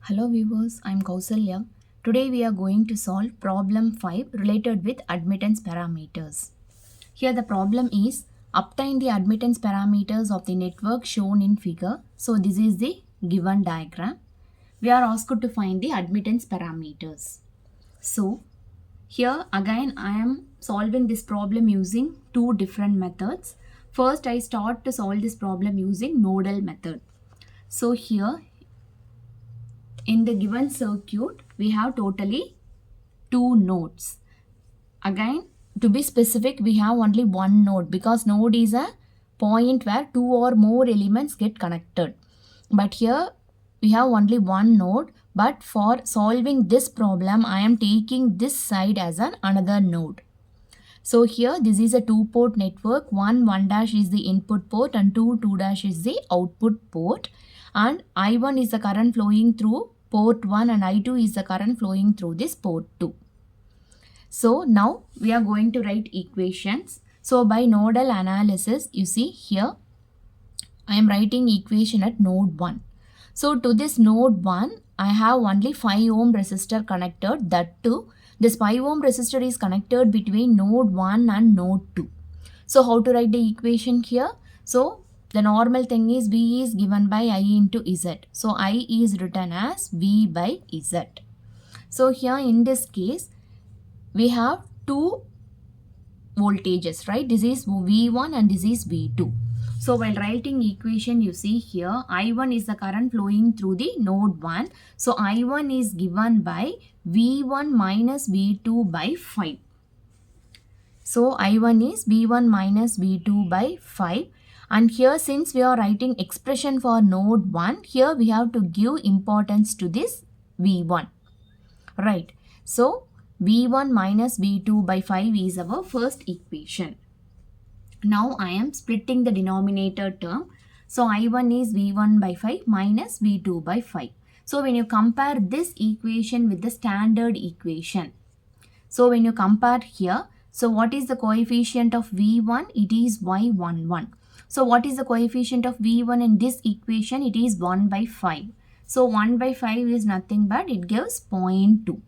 Hello viewers, I am Kausalya. Today we are going to solve problem 5 related with admittance parameters. Here the problem is obtain the admittance parameters of the network shown in figure. So this is the given diagram. We are asked to find the admittance parameters. So here again I am solving this problem using two different methods. First I start to solve this problem using nodal method. So here in the given circuit, we have totally two nodes. Again, to be specific, we have only one node because node is a point where two or more elements get connected. But here we have only one node. But for solving this problem, I am taking this side as another node. So here this is a two-port network. One dash is the input port and two dash is the output port. And I1 is the current flowing through port 1 and I2 is the current flowing through this port 2. So now we are going to write equations. So by nodal analysis, you see here I am writing equation at node 1. So to this node 1, I have only 5 ohm resistor connected. That too, this 5 ohm resistor is connected between node 1 and node 2. So how to write the equation here? So the normal thing is V is given by I into Z. So I is written as V by Z. So here in this case, we have two voltages, right? This is V1 and this is V2. So while writing equation, you see here I1 is the current flowing through the node 1. So I1 is given by V1 minus V2 by 5. So I1 is V1 minus V2 by 5. And here since we are writing expression for node 1, here we have to give importance to this V1. Right. So V1 minus V2 by 5 is our first equation. Now I am splitting the denominator term. So I1 is V1 by 5 minus V2 by 5. So when you compare this equation with the standard equation, so when you compare here, so what is the coefficient of V1? It is Y11. So what is the coefficient of V1 in this equation? It is 1 by 5. So 1 by 5 is nothing but it gives 0.2.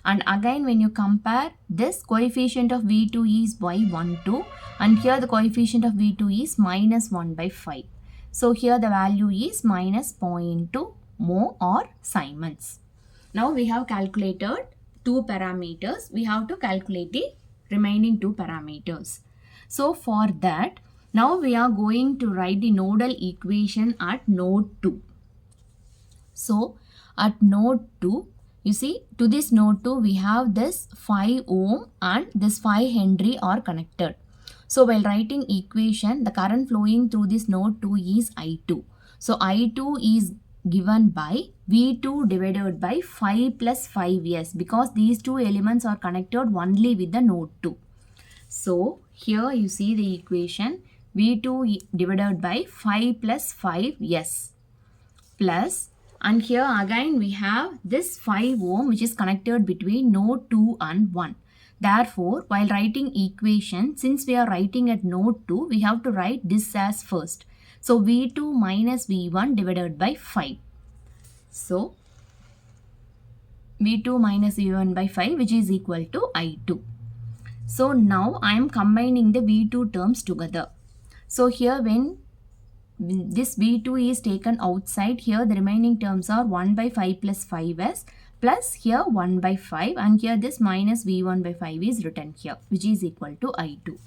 And again when you compare this, coefficient of V2 is Y12 and here the coefficient of V2 is minus 1 by 5. So here the value is minus 0.2 mho or Siemens. Now we have calculated two parameters. We have to calculate the remaining two parameters. So for that, now we are going to write the nodal equation at node 2. So at node 2, you see to this node 2 we have this 5 ohm and this 5 Henry are connected. So while writing equation, the current flowing through this node 2 is I2. So I2 is given by V2 divided by 5 plus 5s because these two elements are connected only with the node 2. So here you see the equation V2 divided by 5 plus 5s plus, and here again we have this 5 ohm which is connected between node 2 and 1. Therefore, while writing equation, since we are writing at node 2, we have to write this as first. So V2 minus V1 divided by 5. So V2 minus V1 by 5 which is equal to I2. So now I am combining the V2 terms together. So here when this V2 is taken outside, here the remaining terms are 1 by 5 plus 5s plus here 1 by 5 and here this minus V1 by 5 is written here which is equal to I2.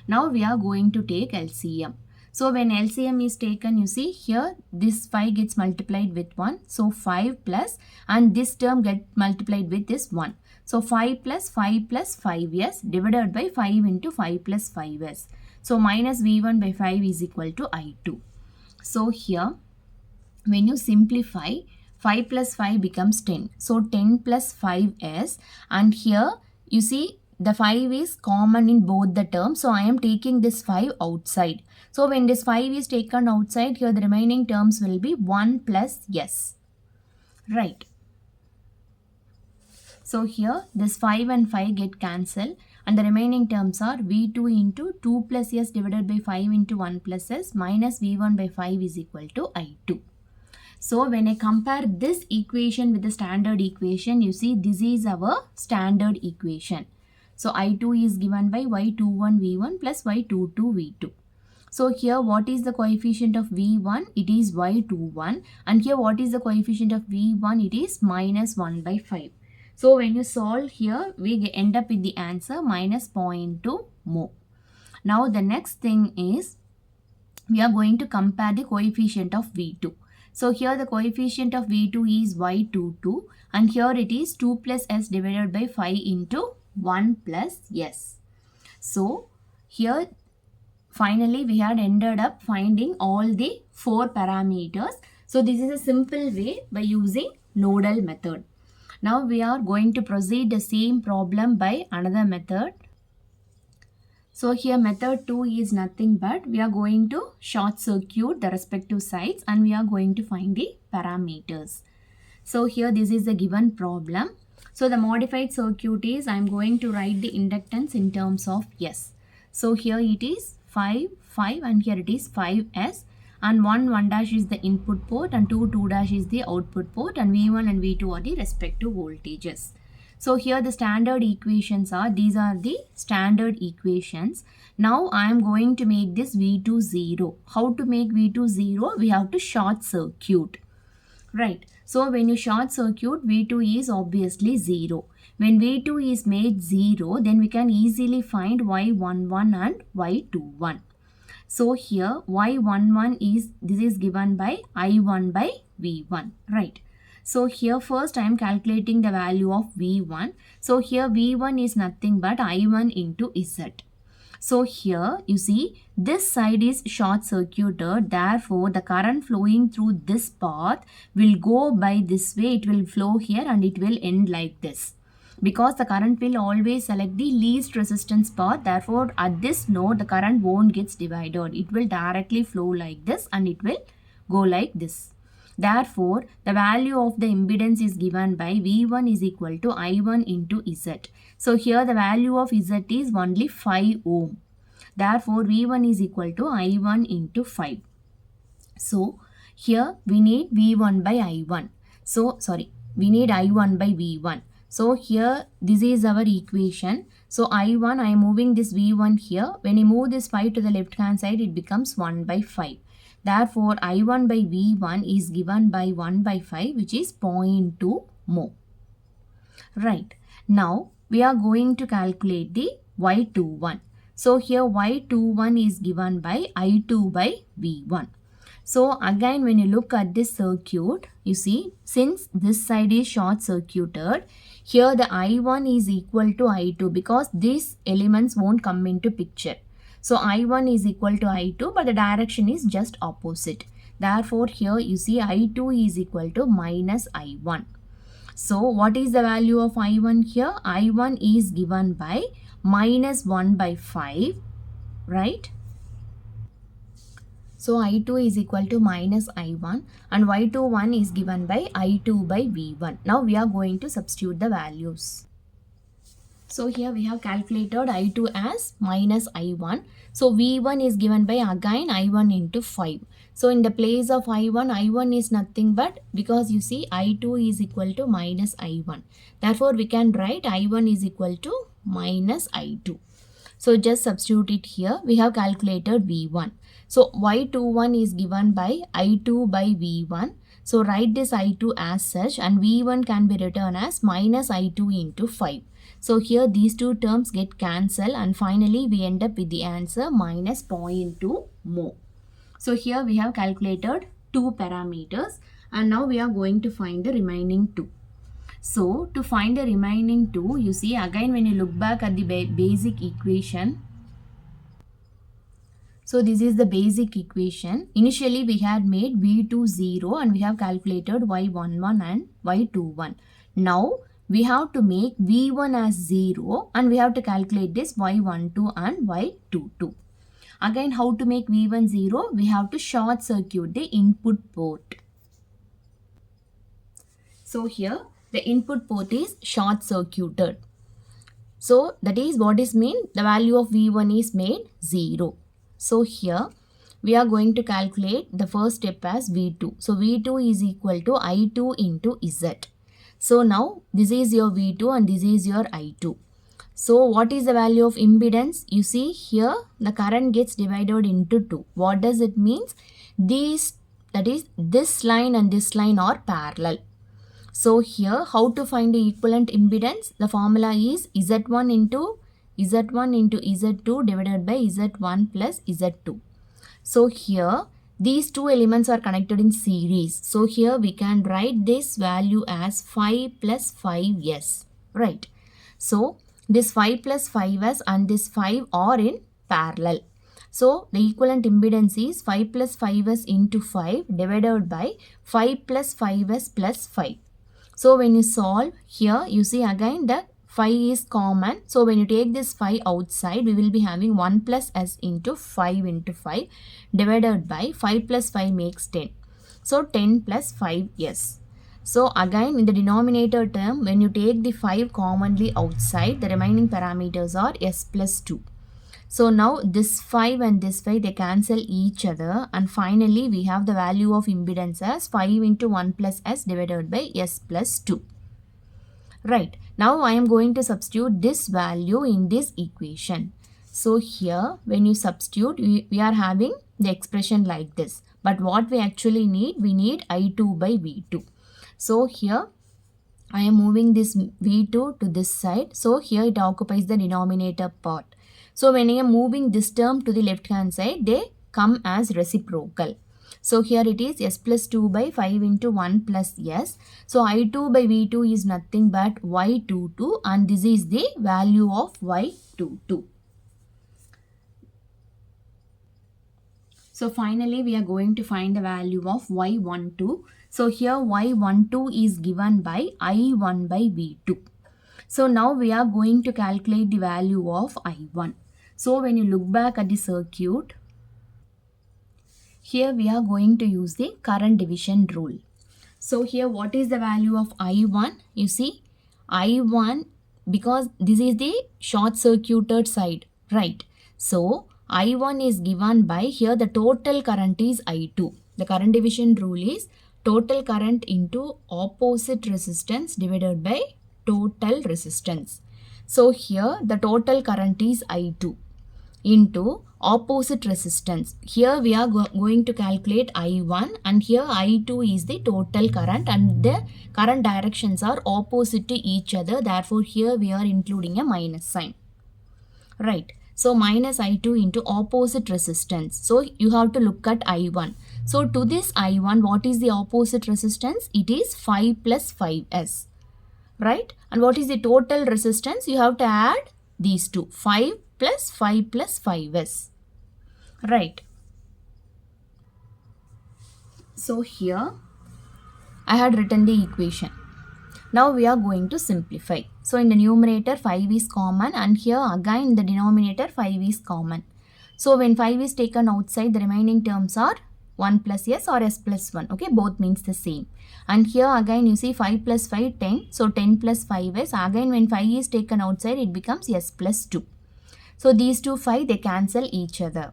Now we are going to take LCM. So when LCM is taken, you see here this 5 gets multiplied with 1. So 5 plus and this term get multiplied with this 1. So 5 plus 5s divided by 5 into 5 plus 5s. So minus V1 by 5 is equal to I2. So here when you simplify, 5 plus 5 becomes 10. So 10 plus 5s and here you see the 5 is common in both the terms. So I am taking this 5 outside. So when this 5 is taken outside, here the remaining terms will be 1 plus s. Right. So here this 5 and 5 get cancelled and the remaining terms are V2 into 2 plus s divided by 5 into 1 plus s minus V1 by 5 is equal to I2. So when I compare this equation with the standard equation, you see this is our standard equation. So I2 is given by y21 v1 plus y22 v2. So here what is the coefficient of v1? It is y21, and here what is the coefficient of v1? It is minus 1 by 5. So when you solve here, we end up with the answer minus 0.2 mho. Now the next thing is we are going to compare the coefficient of v2. So here the coefficient of v2 is y22, and here it is 2 plus s divided by 5 into 1 plus s. So here finally we had ended up finding all the 4 parameters. So this is a simple way by using nodal method. Now we are going to proceed the same problem by another method. So here method 2 is nothing but we are going to short circuit the respective sides and we are going to find the parameters. So here this is the given problem. So the modified circuit is I am going to write the inductance in terms of S. So here it is 5, 5 and here it is 5S, and 1 dash is the input port and 2 dash is the output port, and V1 and V2 are the respective voltages. So here the standard equations are, these are the standard equations. Now I am going to make this V2 0. How to make V2 0? We have to short circuit. Right. So when you short circuit, V2 is obviously 0. When V2 is made 0, then we can easily find Y11 and Y21. So here Y11 is, this is given by I1 by V1. Right. So here first I am calculating the value of V1. So here V1 is nothing but I1 into Z. So here you see this side is short circuited, therefore the current flowing through this path will go by this way, it will flow here and it will end like this. Because the current will always select the least resistance path, therefore at this node the current won't get divided, it will directly flow like this and it will go like this. Therefore, the value of the impedance is given by V1 is equal to I1 into Z. So here the value of Z is only 5 ohm. Therefore, V1 is equal to I1 into 5. So here we need V1 by I1. So we need I1 by V1. So here this is our equation. So I1, I am moving this V1 here. When I move this 5 to the left hand side, it becomes 1 by 5. Therefore, I1 by V1 is given by 1 by 5, which is 0.2 mho. Right. Now, we are going to calculate the Y21. So, here Y21 is given by I2 by V1. So, again, when you look at this circuit, you see, since this side is short circuited, here the I1 is equal to I2 because these elements won't come into picture. So I1 is equal to I2, but the direction is just opposite. Therefore, here you see I2 is equal to minus I1. So what is the value of I1 here? I1 is given by minus 1 by 5, right? So I2 is equal to minus I1 and Y21 is given by I2 by V1. Now we are going to substitute the values. So here we have calculated I2 as minus I1. So V1 is given by again I1 into 5. So in the place of I1, I1 is nothing but, because you see I2 is equal to minus I1. Therefore we can write I1 is equal to minus I2. So just substitute it here. We have calculated V1. So Y21 is given by I2 by V1. So write this I2 as such and V1 can be written as minus I2 into 5. So here these two terms get cancelled and finally we end up with the answer minus 0.2 mho. So here we have calculated 2 parameters and now we are going to find the remaining 2. So to find the remaining 2, you see again when you look back at the basic equation. So this is the basic equation. Initially we had made V2 0 and we have calculated Y11 and Y21. Now we have to make V1 as 0 and we have to calculate this Y12 and Y22. Again, how to make V1 0? We have to short circuit the input port. So here the input port is short circuited. So that is what is mean, the value of V1 is made 0. So here we are going to calculate the first step as V2. So V2 is equal to I2 into Z. So now this is your V2 and this is your I2. So what is the value of impedance? You see here the current gets divided into 2. What does it means? That is this line and this line are parallel. So here how to find the equivalent impedance? The formula is Z1 into Z2 divided by Z1 plus Z2. So here these two elements are connected in series. So here we can write this value as 5 plus 5s. Right. So this 5 plus 5s and this 5 are in parallel. So the equivalent impedance is 5 plus 5s into 5 divided by 5 plus 5s plus 5. So when you solve here, you see again the 5 is common. So when you take this 5 outside, we will be having 1 plus s into 5 divided by 5 plus 5 makes 10. So 10 plus 5s. So again in the denominator term, when you take the 5 commonly outside, the remaining parameters are s plus 2. So now this 5 and this 5, they cancel each other, and finally we have the value of impedance as 5 into 1 plus s divided by s plus 2. Right. Now I am going to substitute this value in this equation. So here when you substitute, we are having the expression like this. But what we actually need, we need I2 by V2. So here I am moving this V2 to this side. So here it occupies the denominator part. So when I am moving this term to the left hand side, they come as reciprocal. So here it is s plus 2 by 5 into 1 plus s. So I2 by V2 is nothing but y22, and this is the value of y22. So finally we are going to find the value of y12. So here y12 is given by I1 by V2. So now we are going to calculate the value of I1. So when you look back at the circuit, here we are going to use the current division rule. So here what is the value of I1? You see I1, because this is the short circuited side, right? So I1 is given by, here the total current is I2. The current division rule is total current into opposite resistance divided by total resistance. So here the total current is I2 into opposite resistance. Here we are going to calculate I1, and here I2 is the total current, and the current directions are opposite to each other. Therefore here we are including a minus sign. Right. So minus I2 into opposite resistance. So you have to look at I1. So to this I1, what is the opposite resistance? It is 5 plus 5s. Right. And what is the total resistance? You have to add these two, 5 plus 5 plus 5s. Right. So here I had written the equation. Now we are going to simplify. So in the numerator 5 is common, and here again in the denominator 5 is common. So when 5 is taken outside, the remaining terms are 1 plus s or s plus 1. Okay, both means the same. And here again you see 5 plus 5, 10. So 10 plus 5s. Again when 5 is taken outside, it becomes s plus 2. So these two 5, they cancel each other.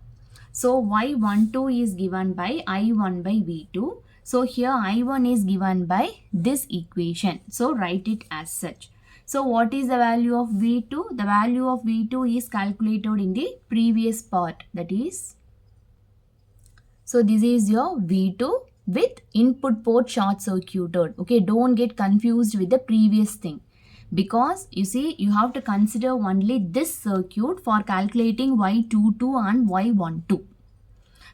So y12 is given by I1 by V2. So here I1 is given by this equation. So write it as such. So what is the value of V2? The value of V2 is calculated in the previous part. That is, so this is your V2 with input port short circuited. Okay, don't get confused with the previous thing, because you see you have to consider only this circuit for calculating y22 and y12.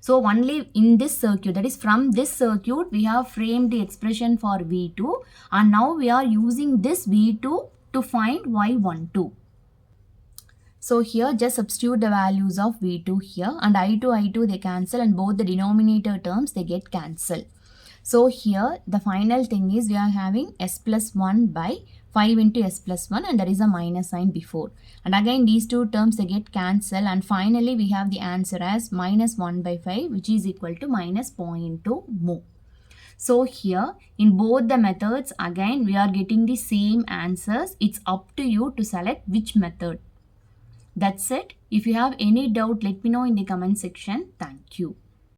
So only in this circuit, that is from this circuit, we have framed the expression for V2, and now we are using this V2 to find y12. So here just substitute the values of V2 here, and I2 they cancel, and both the denominator terms they get cancelled. So here the final thing is we are having s plus 1 by 5 into s plus 1, and there is a minus sign before. And again these two terms they get cancelled, and finally we have the answer as minus 1 by 5, which is equal to minus 0.2 mho. So here in both the methods, again we are getting the same answers. It's up to you to select which method. That's it. If you have any doubt, let me know in the comment section. Thank you.